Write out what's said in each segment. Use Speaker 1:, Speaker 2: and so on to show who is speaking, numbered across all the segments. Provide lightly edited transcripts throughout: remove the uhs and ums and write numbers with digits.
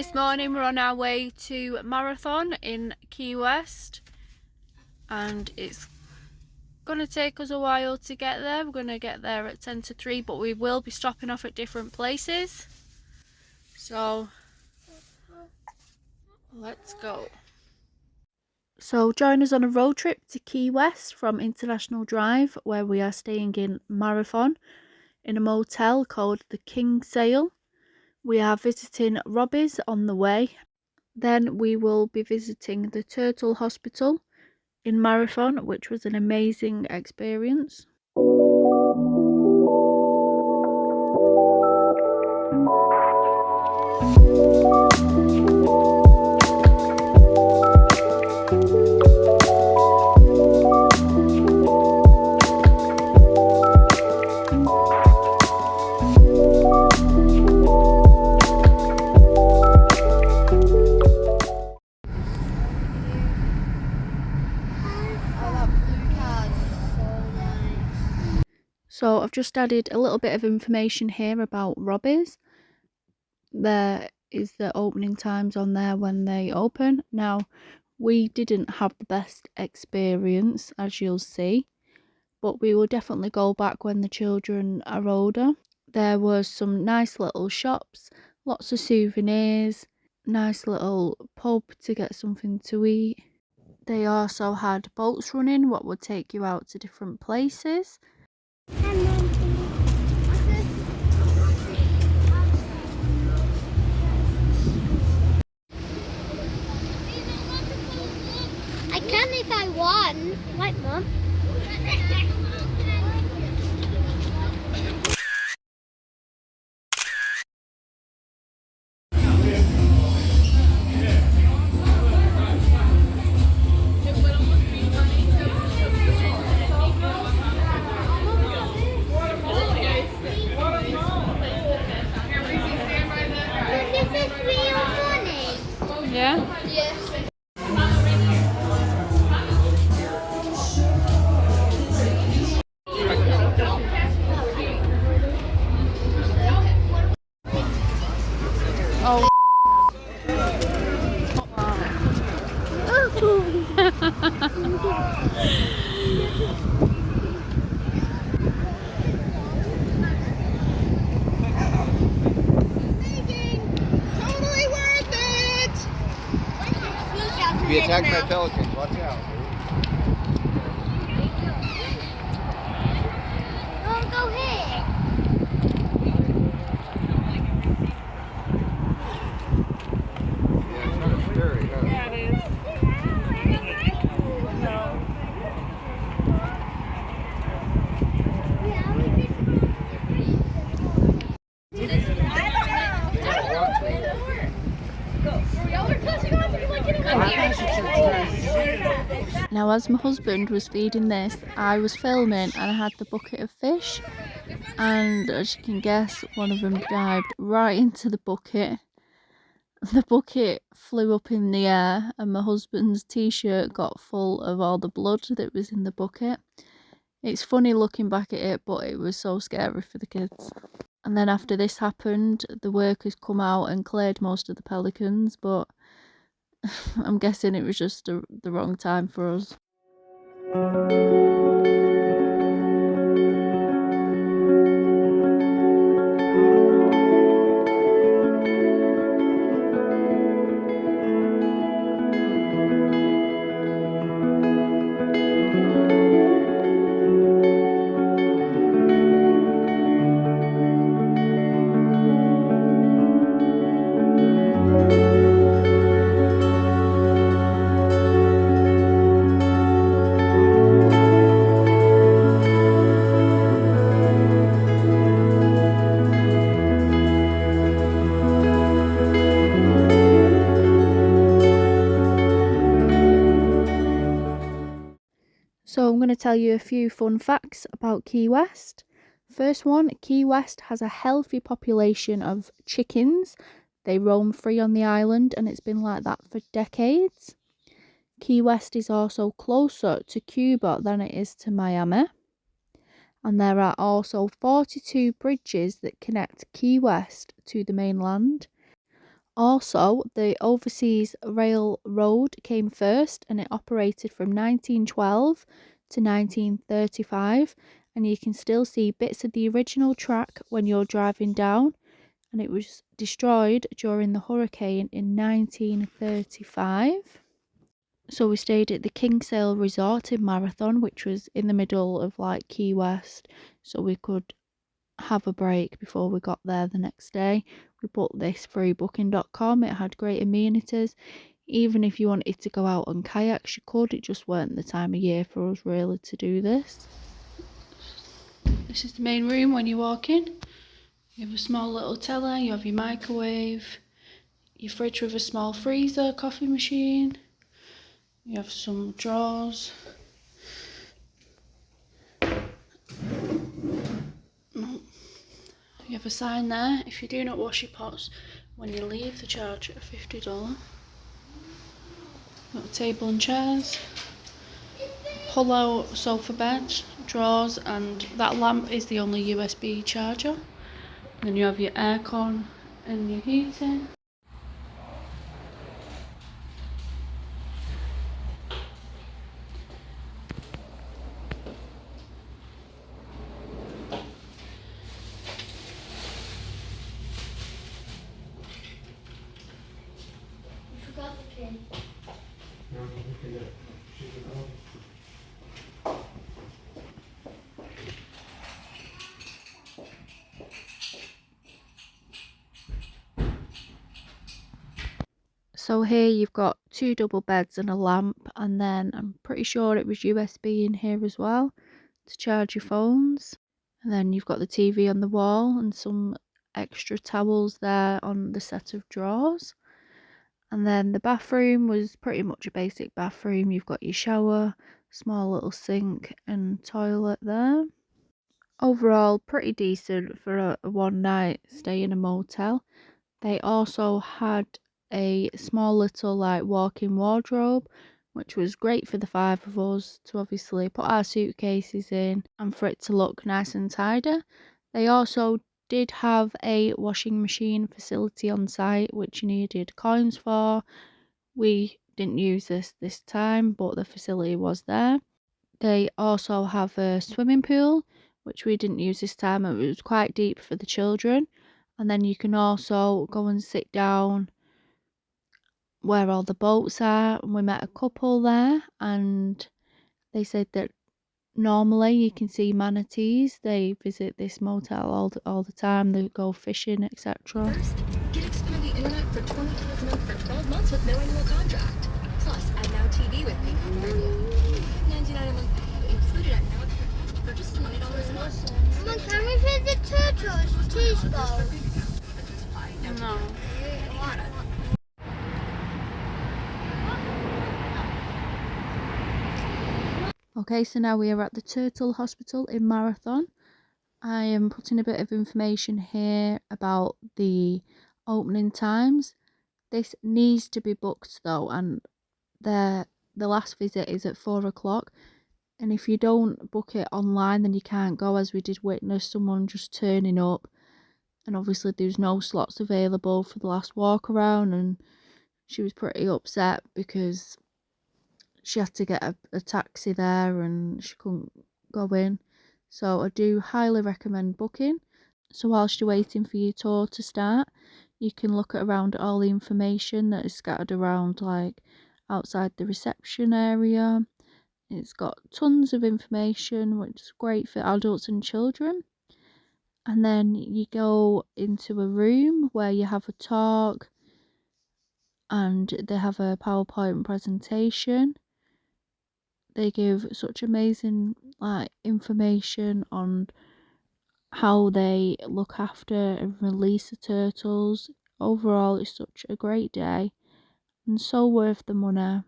Speaker 1: This morning we're on our way to Marathon in KeyWest and it's going to take us a while to get there. We're going to get there at 10 to 3, but we will be stopping off at different places. So let's go. So join us on a road trip to KeyWest from International Drive, where we are staying in Marathon in a motel called the King Sale. We are visiting Robbies on the way. Then we will be visiting the Turtle Hospital in Marathon, which was an amazing experience. So I've just added a little bit of information here about Robbies. There is the opening times on there when they open. Now, we didn't have the best experience, as you'll see, but we will definitely go back when the children are older. There was some nice little shops, lots of souvenirs, nice little pub to get something to eat. They also had boats running, what would take you out to different places.
Speaker 2: I can if I want. Right, Mum? This is real money.
Speaker 1: Yeah?
Speaker 2: Yes.
Speaker 1: Oh.
Speaker 2: Totally worth it.
Speaker 3: Be attacked by pelicans, watch out.
Speaker 2: Go here.
Speaker 3: Yeah, it's kind of scary, huh?
Speaker 1: Yeah, it is. Now, as my husband was feeding this, I was filming and I had the bucket of fish, and as you can guess, one of them dived right into the bucket. The bucket flew up in the air and my husband's t-shirt got full of all the blood that was in the bucket. It's funny looking back at it, but it was so scary for the kids. And then after this happened, the workers come out and cleared most of the pelicans, but I'm guessing it was just the wrong time for us. So I'm going to tell you a few fun facts about KeyWest. First one, KeyWest has a healthy population of chickens. They roam free on the island and it's been like that for decades. KeyWest is also closer to Cuba than it is to Miami. And there are also 42 bridges that connect KeyWest to the mainland. Also, the Overseas Railroad came first and it operated from 1912 to 1935, and you can still see bits of the original track when you're driving down, and it was destroyed during the hurricane in 1935. So we stayed at the Kingsale Resort in Marathon, which was in the middle of like Key West, so we could have a break before we got there the next day. We booked this through booking.com. It had great amenities. Even if you wanted to go out on kayaks, you could. It just weren't the time of year for us really to do this. This is the main room when you walk in. You have a small little telly, you have your microwave, your fridge with a small freezer, coffee machine. You have some drawers. You have a sign there. If you do not wash your pots when you leave, the charge of $50. Little table and chairs. Pull-out sofa bed, drawers, and that lamp is the only USB charger. And then you have your aircon and your heating.
Speaker 2: Forgot the pin.
Speaker 1: So here you've got 2 double beds and a lamp, and then I'm pretty sure it was USB in here as well to charge your phones. And then you've got the TV on the wall and some extra towels there on the set of drawers. And then the bathroom was pretty much a basic bathroom. You've got your shower, small little sink and toilet there. Overall, pretty decent for a one night stay in a motel. They also had a small little like walk-in wardrobe, which was great for the 5 of us to obviously put our suitcases in and for it to look nice and tidy. They also did have a washing machine facility on site, which you needed coins for. We didn't use this time, but the facility was there. They also have a swimming pool, which we didn't use this time. It was quite deep for the children. And then you can also go and sit down where all the boats are. And we met a couple there, and they said that normally you can see manatees. They visit this motel all the time. They go fishing, etc.
Speaker 4: First, get Xfinity the internet for $20 a month for 12 months with no annual contract. Plus, add Now TV with Pay for $99 a month included at Now for just $20 a month.
Speaker 2: Mom, can we visit Turtles Cheese Bowl?
Speaker 1: No. Okay, so now we are at the Turtle Hospital in Marathon. I am putting a bit of information here about the opening times. This needs to be booked though, and the last visit is at 4 o'clock. And if you don't book it online, then you can't go, as we did witness someone just turning up. And obviously there's no slots available for the last walk around, and she was pretty upset because she had to get a taxi there and she couldn't go in. So I do highly recommend booking. So whilst you're waiting for your tour to start, you can look around at all the information that is scattered around like outside the reception area. It's got tons of information, which is great for adults and children. And then you go into a room where you have a talk and they have a PowerPoint presentation. They give such amazing information on how they look after and release the turtles. Overall, it's such a great day and so worth the money.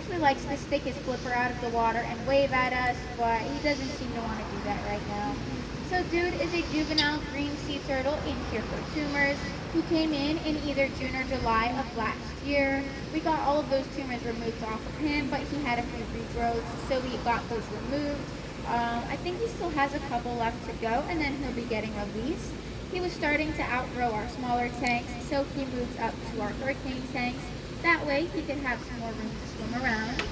Speaker 5: usually likes to stick his flipper out of the water and wave at us, but he doesn't seem to want to do that right now. So Dude is a juvenile green sea turtle in here for tumors who came in either June or July of last year. We got all of those tumors removed off of him, but he had a few regrowths, so we got those removed. I think he still has a couple left to go, and then he'll be getting released. He was starting to outgrow our smaller tanks, so he moved up to our hurricane tanks. That way he could have some more room to swim around.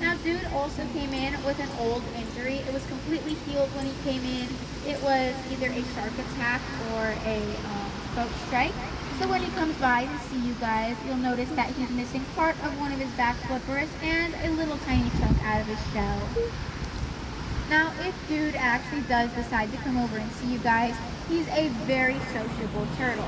Speaker 5: Now Dude also came in with an old injury. It was completely healed when he came in. It was either a shark attack or a boat strike. So when he comes by to see you guys, you'll notice that he's missing part of one of his back flippers and a little tiny chunk out of his shell. Now, if Dude actually does decide to come over and see you guys, he's a very sociable turtle.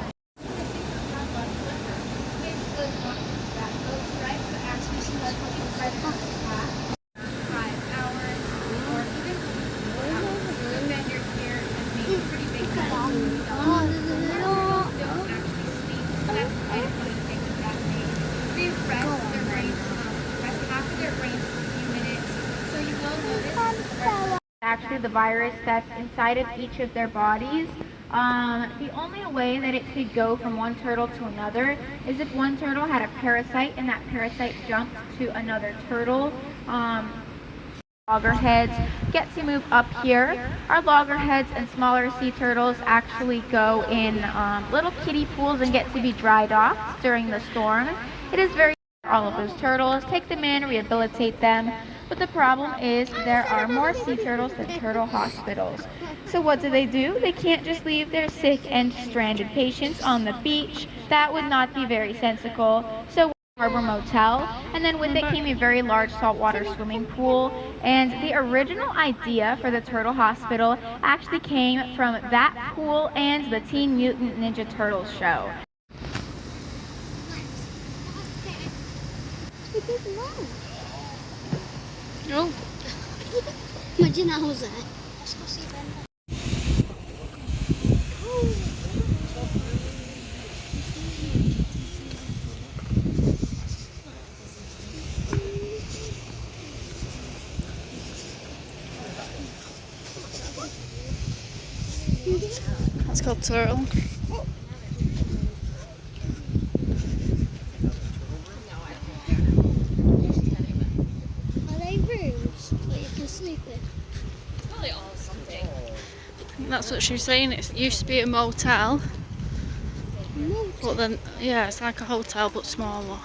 Speaker 5: Actually the virus that's inside of each of their bodies. The only way that it could go from one turtle to another is if one turtle had a parasite and that parasite jumped to another turtle. Loggerheads get to move up here. Our loggerheads and smaller sea turtles actually go in little kiddie pools and get to be dry docked during the storm. It is very all of those turtles, take them in, rehabilitate them. But the problem is there are more sea turtles than turtle hospitals. So what do? They can't just leave their sick and stranded patients on the beach. That would not be very sensible. So Harbor Motel, and then with it came a very large saltwater swimming pool, and the original idea for the turtle hospital actually came from that pool and the Teen Mutant Ninja Turtles show.
Speaker 2: Oh. Imagine how was that? Let's go see Ben.
Speaker 1: That's called turtle.
Speaker 2: Are they rooms that you can sleep in?
Speaker 4: Probably all something.
Speaker 1: That's what she was saying. It used to be a motel,
Speaker 2: No.
Speaker 1: but then yeah, it's like a hotel but smaller.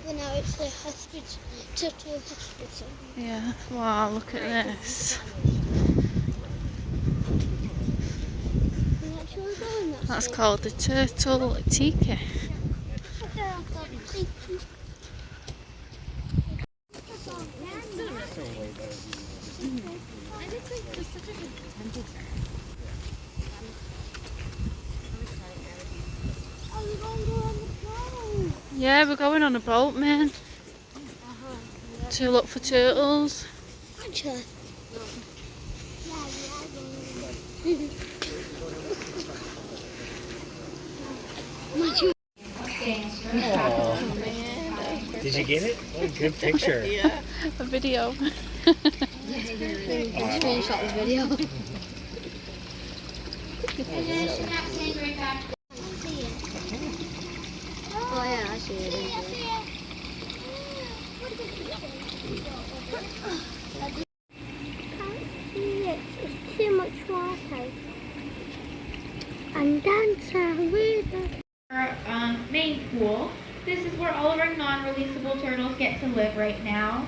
Speaker 2: But now it's a hospital. Turtle hospital.
Speaker 1: Yeah. Wow, look at this.
Speaker 2: We're actually going that
Speaker 1: That's
Speaker 2: way.
Speaker 1: called the Turtle Tiki.
Speaker 2: Okay, I'll go. Thank you. Oh, we're going to go on the boat.
Speaker 1: Yeah, we're going on a boat, man, to look for turtles.
Speaker 2: Actually.
Speaker 6: Did you get it? What a good picture.
Speaker 1: Yeah, a video.
Speaker 2: Screenshot the video. Oh yeah, I see it. It's too much water. And dancing with the
Speaker 5: Our main pool. This is where all of our non-releasable turtles get to live right now.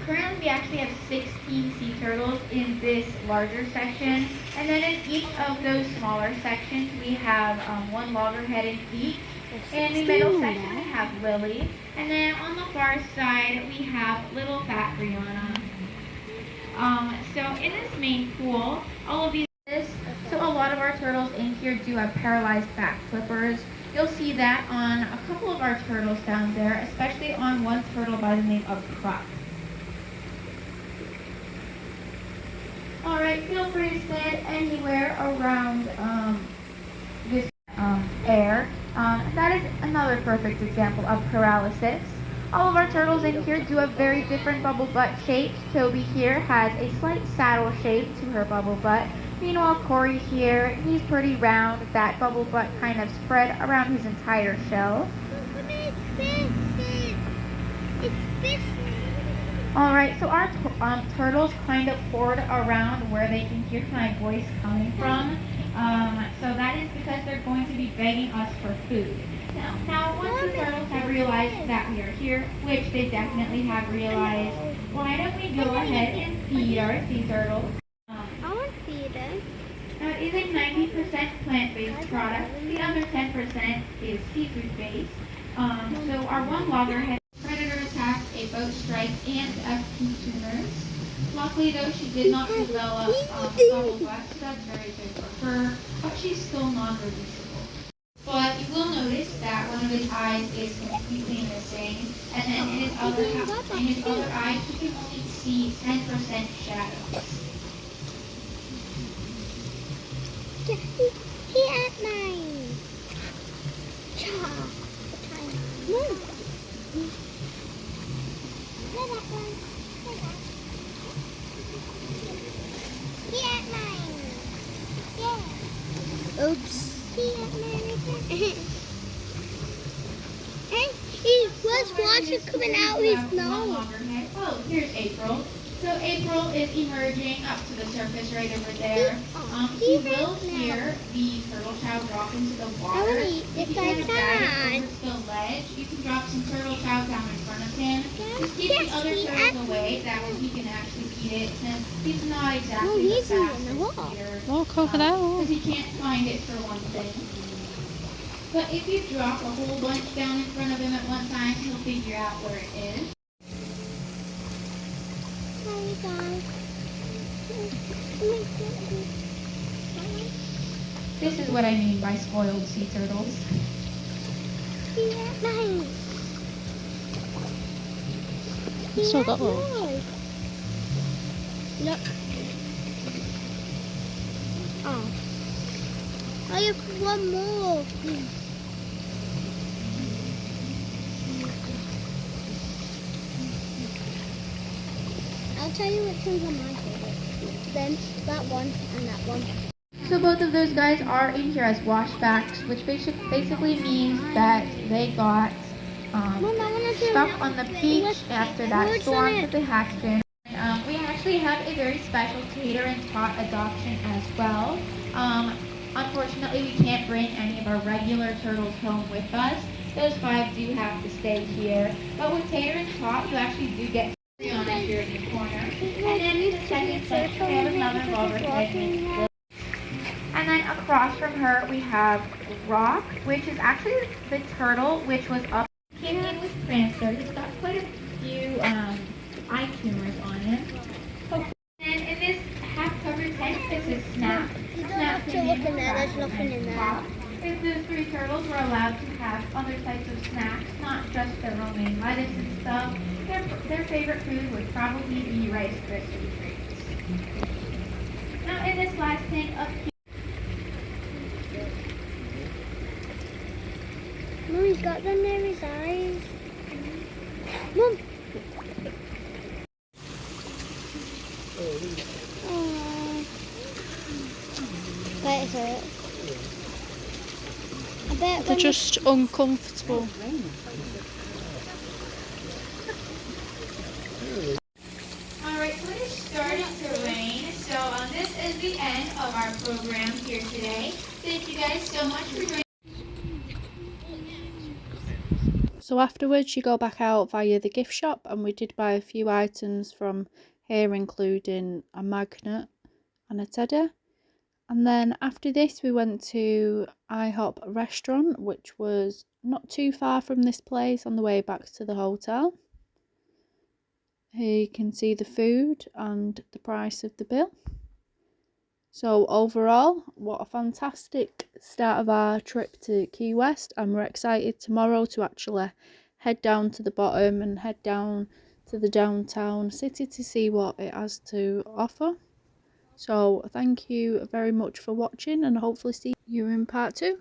Speaker 5: Currently we actually have 16 sea turtles in this larger section, and then in each of those smaller sections we have one loggerhead in each. In the middle section we have Lily, and then on the far side we have little fat Brianna. So in this main pool, all of these, so a lot of our turtles in here do have paralyzed back flippers. You'll see that on a couple of our turtles down there, especially on one turtle by the name of Puck. Alright, feel free to stand anywhere around this air. That is another perfect example of paralysis. All of our turtles in here do have very different bubble butt shapes. Toby here has a slight saddle shape to her bubble butt. Meanwhile, Corey here, he's pretty round. That bubble butt kind of spread around his entire shell. Alright, so our turtles kind of hoard around where they can hear my voice coming from. So that is because they're going to be begging us for food. Now, once the turtles have realized that we are here, which they definitely have realized, why don't we go ahead and feed our sea turtles?
Speaker 2: I want to feed it.
Speaker 5: Now, it is a 90% plant-based product. The other 10% is seafood-based. So our one loggerhead predator attacked a boat strike and FP tumors. Luckily, though, she did not develop bubble butt, so that's very good for her, but she's still non-releasable. But you will notice that one of his eyes is completely missing, and then in his other eye, you can only see 10% shadows.
Speaker 2: He ate mine. Move. He ate mine. Yeah. Oops. He ate mine again. Hey, where's water coming out his nose?
Speaker 5: Oh, here's April. So April is emerging up to the surface right over there. You will hear the turtle chow drop into the water.
Speaker 2: If I can.
Speaker 5: Over the ledge, you can drop some turtle chow down in front of him. Just keep the other turtles away, that way he can actually eat it, since he's not exactly the fastest eater.
Speaker 1: Walk over there.
Speaker 5: Because he can't find it for one thing. But if you drop a whole bunch down in front of him at one time, he'll figure out where it is. This is what I mean by spoiled sea turtles.
Speaker 1: I've still got loads.
Speaker 2: Look. Oh. I have one more. I'll tell you which ones are my favorite. Then that one and that one.
Speaker 5: So both of those guys are in here as washbacks, which basically means that they got stuck on the beach after that storm that they hatched in. We actually have a very special tater and tot adoption as well. Unfortunately, we can't bring any of our regular turtles home with us. Those 5 do have to stay here. But with tater and tot, you actually do get on it here in the corner. And then in the second section, we have another loggerhead. And then across from her, we have Rock, which is actually the turtle which was up. Came in with cancer. He's got quite a few eye tumors on him. And in this half-covered tent, this is Snap. Snap came in with
Speaker 2: there's nothing in there.
Speaker 5: If those 3 turtles were allowed to have other types of snacks, not just their romaine lettuce and stuff, their favorite food would probably be Rice Krispie treats. Now in this last thing up here,
Speaker 2: Mom, he's got them near his eyes. Mom. Bet it's hurt. I bet
Speaker 1: They're just uncomfortable.
Speaker 5: alright, so it is starting to rain, so this is the end of our program here today. Thank you guys so much for joining.
Speaker 1: So afterwards you go back out via the gift shop, and we did buy a few items from here, including a magnet and a teddy. And then after this we went to IHOP restaurant, which was not too far from this place, on the way back to the hotel. Here you can see the food and the price of the bill. So overall, what a fantastic start of our trip to Key West, and we're excited tomorrow to actually head down to the bottom and head down to the downtown city to see what it has to offer. So thank you very much for watching, and hopefully see you in part 2.